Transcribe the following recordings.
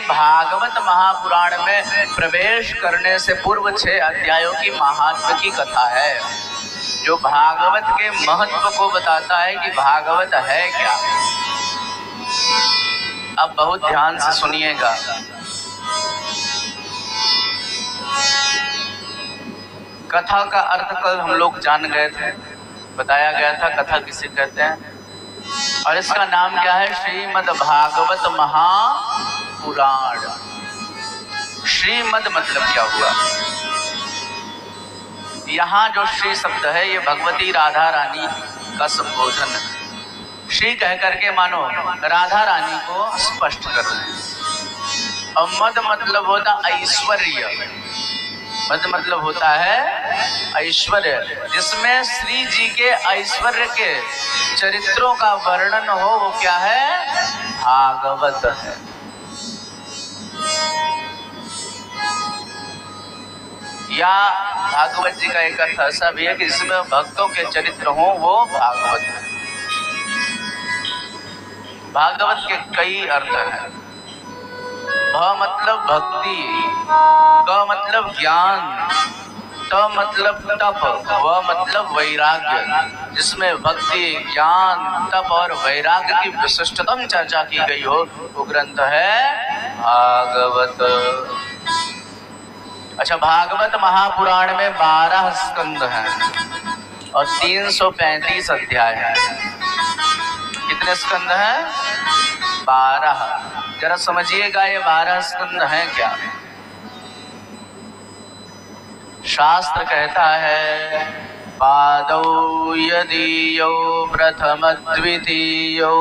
भागवत महापुराण में प्रवेश करने से पूर्व 6 अध्यायों की महात्म्य की कथा है, जो भागवत के महत्व को बताता है कि भागवत है क्या। अब बहुत ध्यान से सुनिएगा। कथा का अर्थ कल हम लोग जान गए थे, बताया गया था कथा किसे कहते हैं, और इसका नाम क्या है? श्रीमद् भागवत महापुराण। श्रीमद् मतलब क्या हुआ? यहाँ जो श्री शब्द है ये भगवती राधा रानी का संबोधन है। श्री कह करके मानो राधा रानी को स्पष्ट कर रहे हैं। और मद मतलब होता ऐश्वर्य, मद मतलब होता है ऐश्वर्य, जिसमें श्री जी के ऐश्वर्य के चरित्रों का वर्णन हो, वो क्या है? भागवत है। या भागवत जी का एक अर्थ ऐसा भी है कि जिसमें भक्तों के चरित्र हो, वो भागवत है। भागवत के कई अर्थ हैं। भ मतलब भक्ति, क मतलब ज्ञान, त मतलब तप, व मतलब वैराग्य, जिसमें भक्ति, ज्ञान, तप और वैराग्य की विशिष्टतम चर्चा की गई हो, वो ग्रंथ है भागवत। अच्छा, भागवत महापुराण में 12 स्कंद हैं और 335 अध्याय हैं। कितने स्कंद हैं? 12। जरा समझिएगा ये 12 स्कंद हैं क्या। शास्त्र कहता है पादौ यदीयो प्रथम द्वितीयो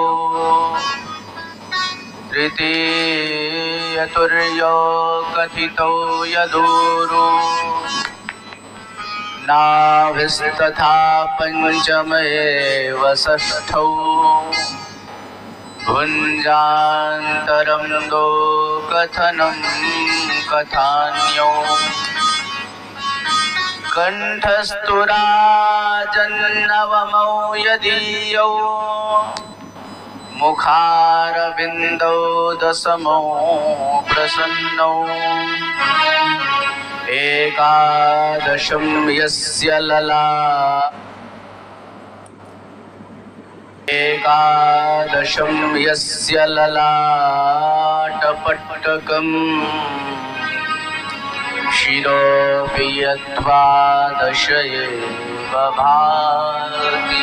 तृतीय तुर्यो कथितो यदूरु नाभिस्तथा पंचमेव षष्ठौ भुञ्जान्तरं दो कथनं कथान्यो कंठस्तु राजन्नवमौ यदीयो मुखारविन्दौ दशमौ प्रसन्नौ एकादशं यस्य ललाटपट्टकम् शिरोऽपि यद्वादश एव भाति।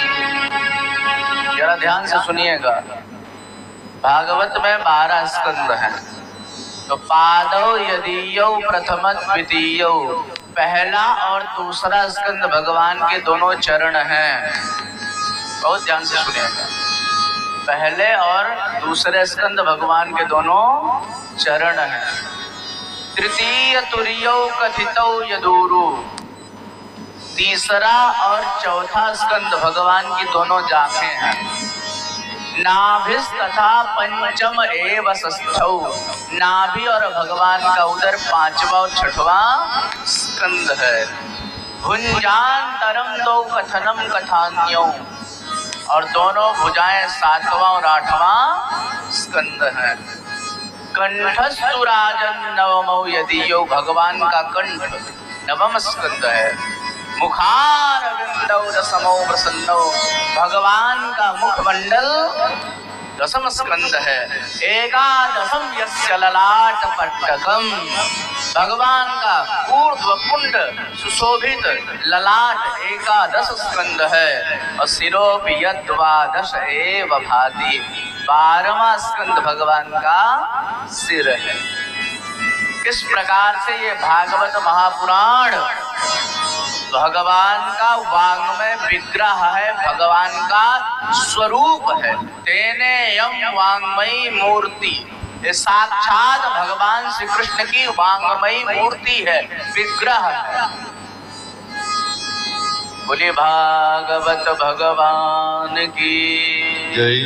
जरा ध्यान से सुनिएगा। भागवत में 12 स्कंद हैं। तो पादौ यदीयो प्रथम द्वितीयो, पहला और दूसरा स्कंद भगवान के दोनों चरण हैं। बहुत ध्यान से सुनिएगा। पहले और दूसरे स्कंद भगवान के दोनों चरण हैं। तृतीय तुर्यो कथितौ यदूरु, तीसरा और चौथा स्कंद भगवान की दोनों जांघें हैं। नाभिस तथा पंचम एव षष्ठौ, नाभि और भगवान का उदर 5वां और 6वां स्कंद है। भुञ्जान्तरं दो कथनम कथान्यो, और दोनों भुजाएं 7वां और 8वां स्कंद है। कंठस्तु राजन नवमौ यदीयो, भगवान का कंठ 9वां स्कंद है। मुखारविन्दौ दशमौ प्रसन्नौ, भगवान का मुखमंडल 10वां स्कंद है। एकादशं यस्य ललाटपट्टकम्, भगवान का ऊर्ध्वपुंड सुशोभित ललाट 11 स्कंद है। और शिरोऽपि यद्वादश एव भाति, 12वां स्कंद भगवान का सिर है। इस प्रकार से ये भागवत महापुराण भगवान का वाङ्मय विग्रह है, भगवान का स्वरूप है। तेने यम वाङ्मयी मूर्ति, ये साक्षात भगवान श्री कृष्ण की वाङ्मयी मूर्ति है, विग्रह है। बोलिए भागवत भगवान की जय।